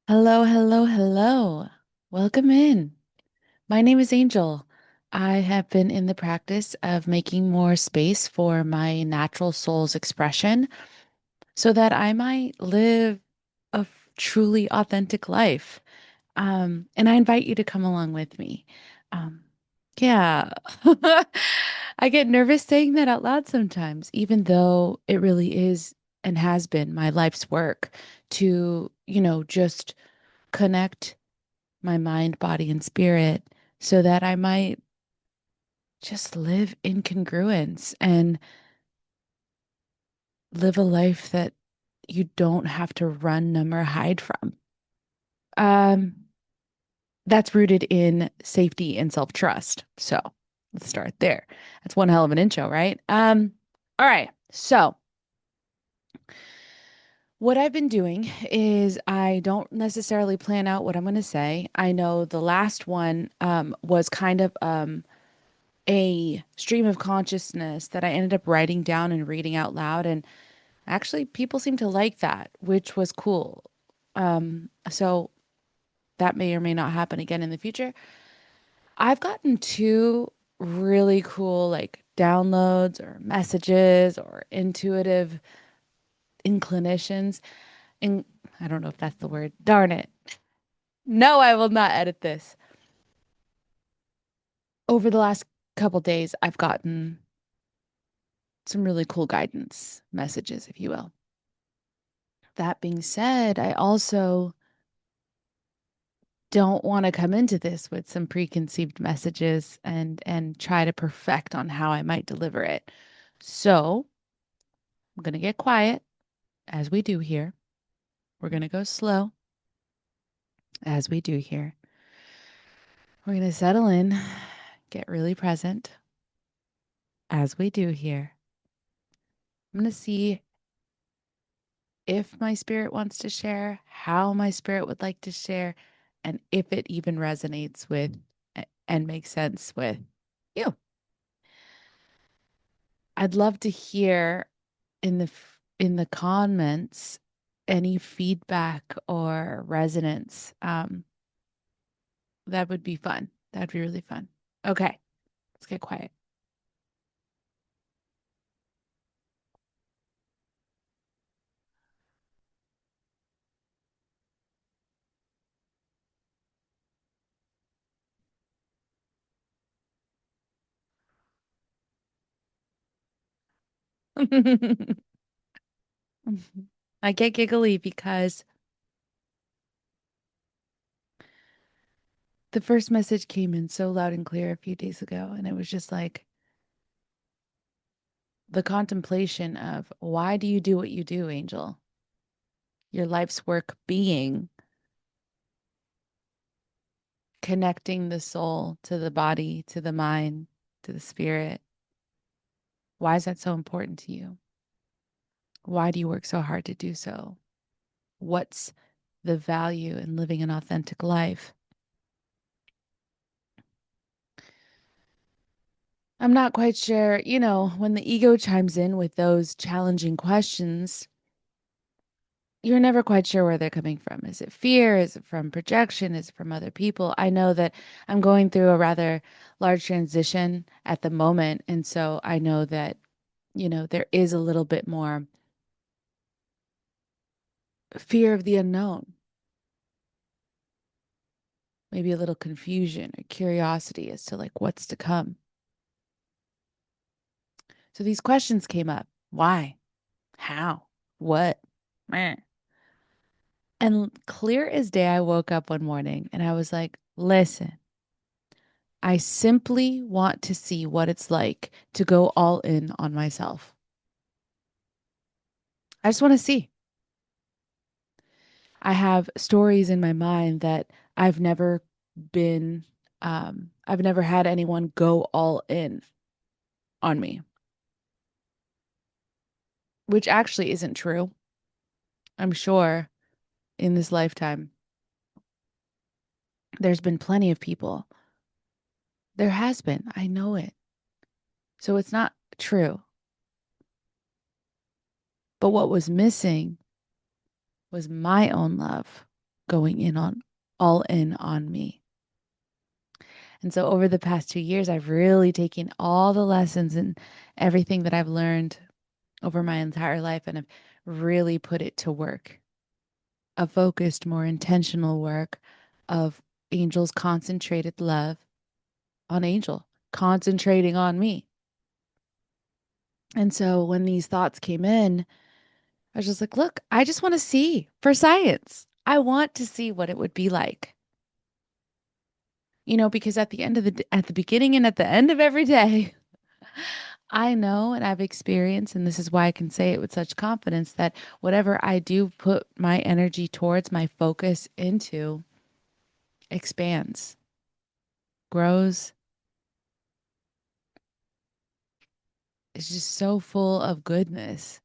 Hello, hello, hello. Welcome in. My name is Angel. I have been in the practice of making more space for my natural soul's expression so that I might live a truly authentic life. And I invite you to come along with me. Um, yeah. I get nervous saying that out loud sometimes, even though it really is and has been my life's work to, just connect my mind, body, and spirit so that I might just live in congruence and live a life that you don't have to run, numb, or hide from. Um, that's rooted in safety and self-trust. So let's start there. That's one hell of an intro, right? All right. So what I've been doing is I don't necessarily plan out what I'm going to say. I know the last one was kind of a stream of consciousness that I ended up writing down and reading out loud. And actually, people seem to like that, which was cool. So that may or may not happen again in the future. I've gotten two really cool, like downloads or messages or intuitive inclinations. And I don't know if that's the word. Darn it. No, I will not edit this. Over the last couple days, I've gotten some really cool guidance messages, if you will. That being said, I also don't want to come into this with some preconceived messages and try to perfect on how I might deliver it. So, I'm going to get quiet as we do here. We're going to go slow as we do here. We're going to settle in, get really present as we do here. I'm going to see if my spirit wants to share, how my spirit would like to share, and if it even resonates with and makes sense with you. I'd love to hear in the comments any feedback or resonance. That would be fun. That'd be really fun. Okay, let's get quiet. I get giggly because the first message came in so loud and clear a few days ago, and it was just like the contemplation of why do you do what you do, Angel? Your life's work being connecting the soul to the body, to the mind, to the spirit. Why is that so important to you? Why do you work so hard to do so? What's the value in living an authentic life? I'm not quite sure, when the ego chimes in with those challenging questions, you're never quite sure where they're coming from. Is it fear? Is it from projection? Is it from other people? I know that I'm going through a rather large transition at the moment. And so I know that, there is a little bit more fear of the unknown, maybe a little confusion or curiosity as to like what's to come. So these questions came up. Why? How? What? Meh. And clear as day, I woke up one morning and I was like, listen, I simply want to see what it's like to go all in on myself. I just want to see. I have stories in my mind that I've never been, I've never had anyone go all in on me, which actually isn't true. I'm sure in this lifetime, there's been plenty of people. There has been. I know it. So it's not true. But what was missing was my own love. going in on all in on me. And so over the past 2 years, I've really taken all the lessons and everything that I've learned over my entire life and have really put it to work. A focused, more intentional work of Angel's concentrated love on Angel, concentrating on me. And so when these thoughts came in, I was just like, look, I just want to see for science. I want to see what it would be like. Because at the end of at the beginning and at the end of every day, I know and I've experienced, and this is why I can say it with such confidence, that whatever I do put my energy towards, my focus into, expands, grows. It's just so full of goodness.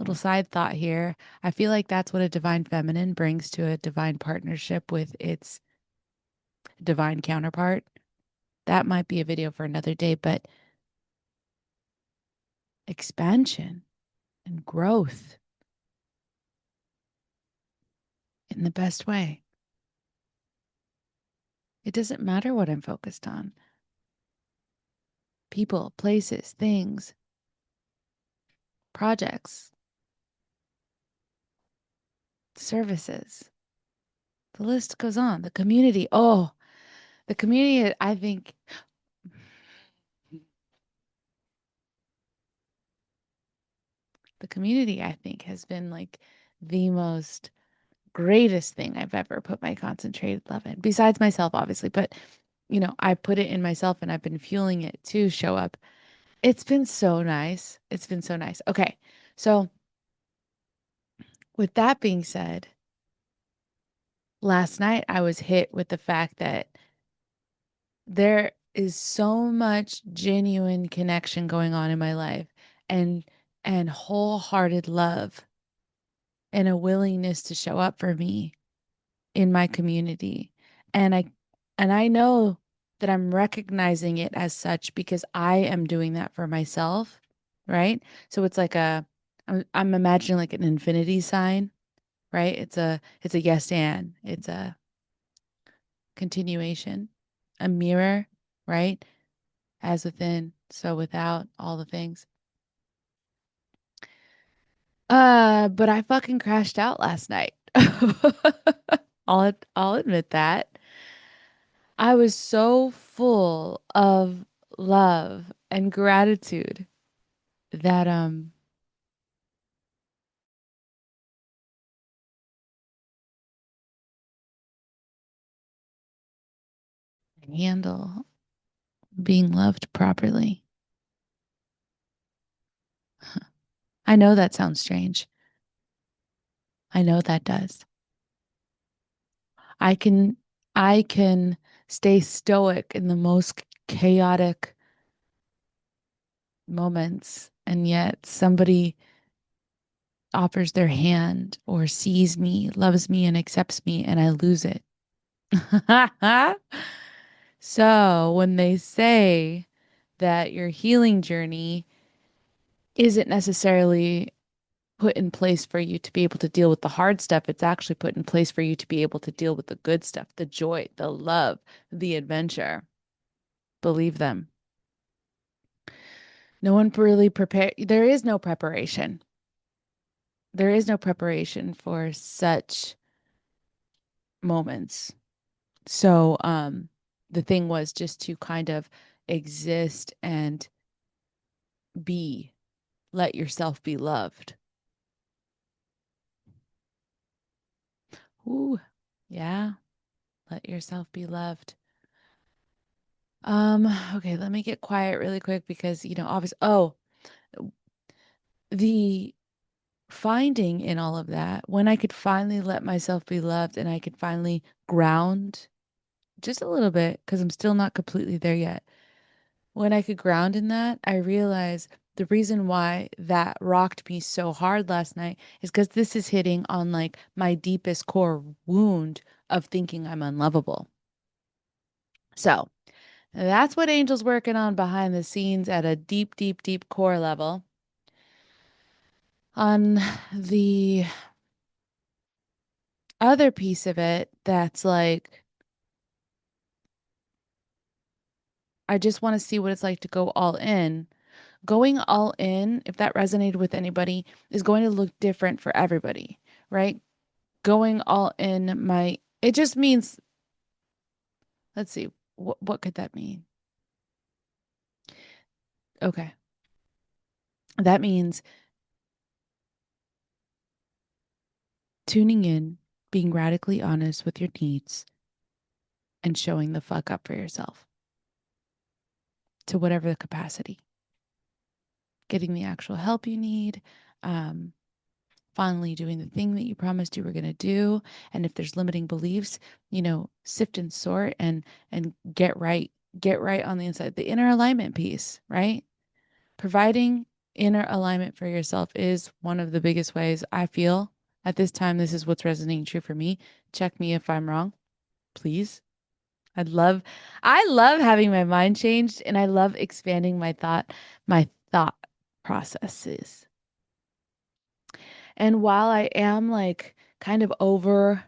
Little side thought here. I feel like that's what a divine feminine brings to a divine partnership with its divine counterpart. That might be a video for another day, but expansion and growth in the best way. It doesn't matter what I'm focused on. People, places, things, projects, services. The list goes on. The community. Oh, the community, I think, has been like the most greatest thing I've ever put my concentrated love in, besides myself, obviously. But, I put it in myself and I've been fueling it to show up. It's been so nice. It's been so nice. Okay. So, with that being said, last night I was hit with the fact that there is so much genuine connection going on in my life and wholehearted love and a willingness to show up for me in my community. And I know that I'm recognizing it as such because I am doing that for myself, right? So it's like I'm imagining like an infinity sign, right? It's a yes and it's a continuation, a mirror, right? As within, so without, all the things. But I fucking crashed out last night. I'll admit that. I was so full of love and gratitude that handle being loved properly. I know that sounds strange. I know that does. I can I can stay stoic in the most chaotic moments, and yet somebody offers their hand or sees me, loves me, and accepts me, and I lose it. So when they say that your healing journey isn't necessarily put in place for you to be able to deal with the hard stuff, it's actually put in place for you to be able to deal with the good stuff, the joy, the love, the adventure. Believe them. No one really prepared. There is no preparation. There is no preparation for such moments. So, the thing was just to kind of exist and be, let yourself be loved. Ooh, yeah, let yourself be loved. Okay, let me get quiet really quick because, obviously, the finding in all of that, when I could finally let myself be loved and I could finally ground just a little bit, because I'm still not completely there yet. When I could ground in that, I realized the reason why that rocked me so hard last night is because this is hitting on like my deepest core wound of thinking I'm unlovable. So that's what Angel's working on behind the scenes at a deep, deep, deep core level. On the other piece of it that's like, I just want to see what it's like to go all in. Going all in, if that resonated with anybody, is going to look different for everybody, right? Going all in it just means, let's see, what could that mean? Okay. That means tuning in, being radically honest with your needs, and showing the fuck up for yourself to whatever the capacity. Getting the actual help you need, um, finally doing the thing that you promised you were going to do. And if there's limiting beliefs, sift and sort and get right on the inside. The inner alignment piece, right? Providing inner alignment for yourself is one of the biggest ways I feel at this time. This is what's resonating true for me. Check me if I'm wrong, please. I love I love having my mind changed and I love expanding my thought processes. And while I am like kind of over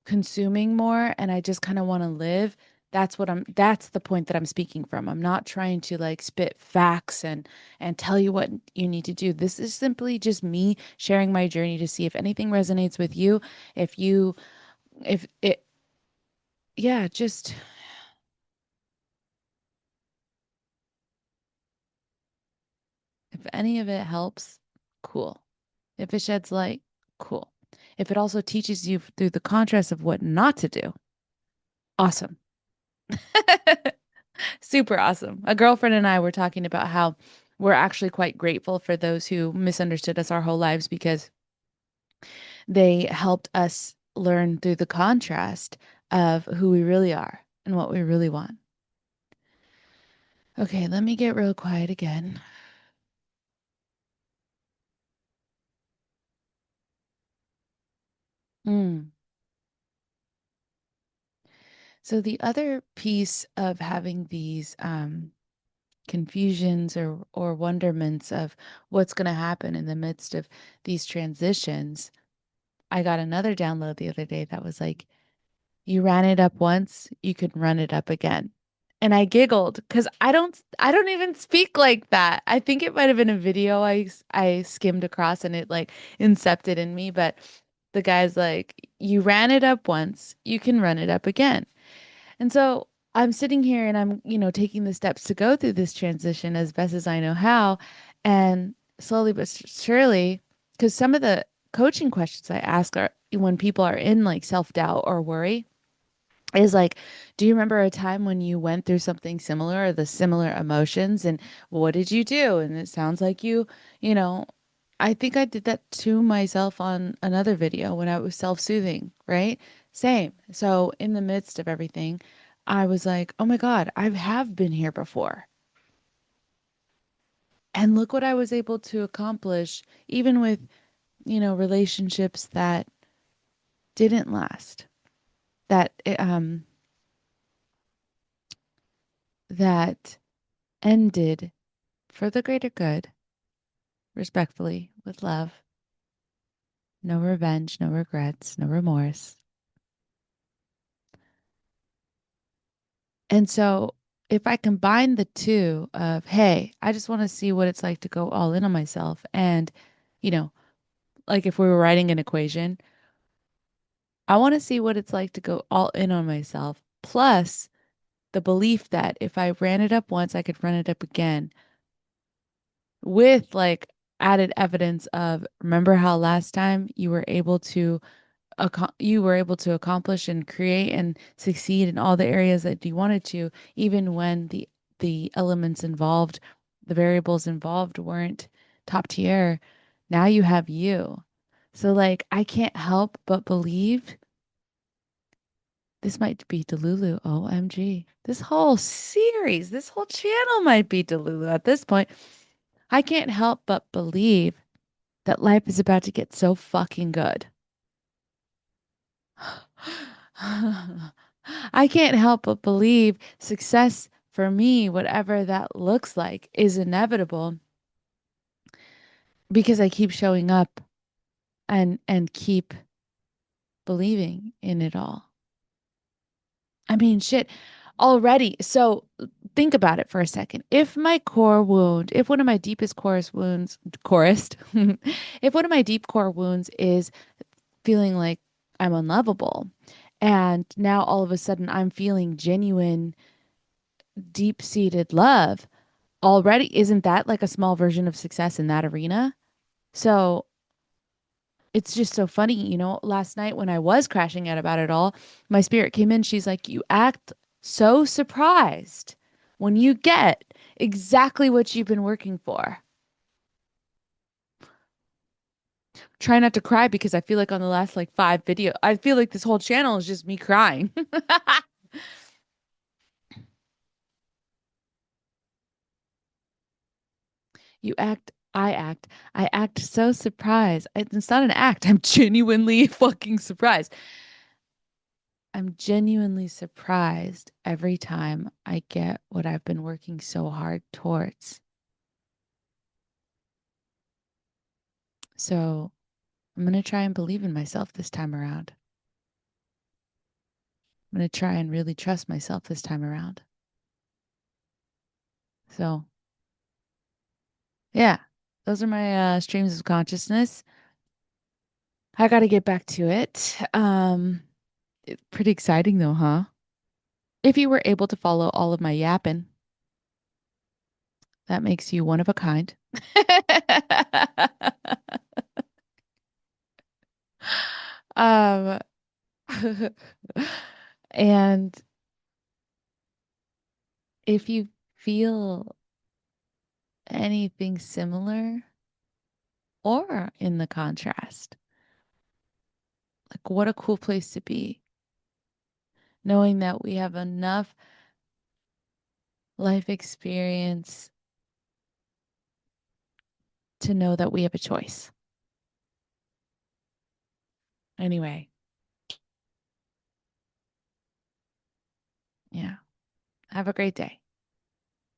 consuming more and I just kind of want to live, that's the point that I'm speaking from. I'm not trying to like spit facts and tell you what you need to do. This is simply just me sharing my journey to see if anything resonates with you. If you if it yeah, just if any of it helps, cool. If it sheds light, cool. If it also teaches you through the contrast of what not to do, awesome. Super awesome. A girlfriend and I were talking about how we're actually quite grateful for those who misunderstood us our whole lives because they helped us learn through the contrast of who we really are and what we really want. Okay, let me get real quiet again. Mm. So the other piece of having these confusions or wonderments of what's going to happen in the midst of these transitions, I got another download the other day that was like, you ran it up once, you can run it up again. And I giggled because I don't even speak like that. I think it might have been a video I skimmed across and it like incepted in me, but the guy's like, you ran it up once, you can run it up again. And so I'm sitting here and I'm, taking the steps to go through this transition as best as I know how. And slowly but surely, because some of the coaching questions I ask are when people are in like self-doubt or worry, is like, do you remember a time when you went through something similar or the similar emotions and what did you do? And it sounds like you know, I think I did that to myself on another video when I was self-soothing, right? Same. So in the midst of everything, I was like, oh my God, I have been here before. And look what I was able to accomplish, even with, relationships that didn't last, that that ended for the greater good, respectfully, with love, no revenge, no regrets, no remorse. And so if I combine the two of, hey, I just want to see what it's like to go all in on myself, and, you know, like if we were writing an equation, I want to see what it's like to go all in on myself, plus the belief that if I ran it up once, I could run it up again with like added evidence of, remember how last time you were able to accomplish and create and succeed in all the areas that you wanted to, even when the elements involved, the variables involved weren't top tier. Now you have you. So like I can't help but believe this might be Delulu. OMG. This whole series, this whole channel might be Delulu at this point. I can't help but believe that life is about to get so fucking good. I can't help but believe success for me, whatever that looks like, is inevitable because I keep showing up and keep believing in it all. I mean, shit, already. So think about it for a second. If my core wound, if one of my deepest chorus wounds, chorused, if one of my deep core wounds is feeling like I'm unlovable, and now all of a sudden I'm feeling genuine, deep-seated love, already isn't that like a small version of success in that arena? So it's just so funny, last night when I was crashing out about it all, my spirit came in. She's like, you act so surprised when you get exactly what you've been working for. Try not to cry because I feel like on the last like five video, I feel like this whole channel is just me crying. I act so surprised. It's not an act. I'm genuinely fucking surprised. I'm genuinely surprised every time I get what I've been working so hard towards. So I'm going to try and believe in myself this time around. I'm going to try and really trust myself this time around. So, yeah, those are my streams of consciousness. I got to get back to it. It's pretty exciting though, huh? If you were able to follow all of my yapping, that makes you one of a kind. um, and if you feel anything similar or in the contrast, like what a cool place to be, knowing that we have enough life experience to know that we have a choice. Anyway, yeah. Have a great day.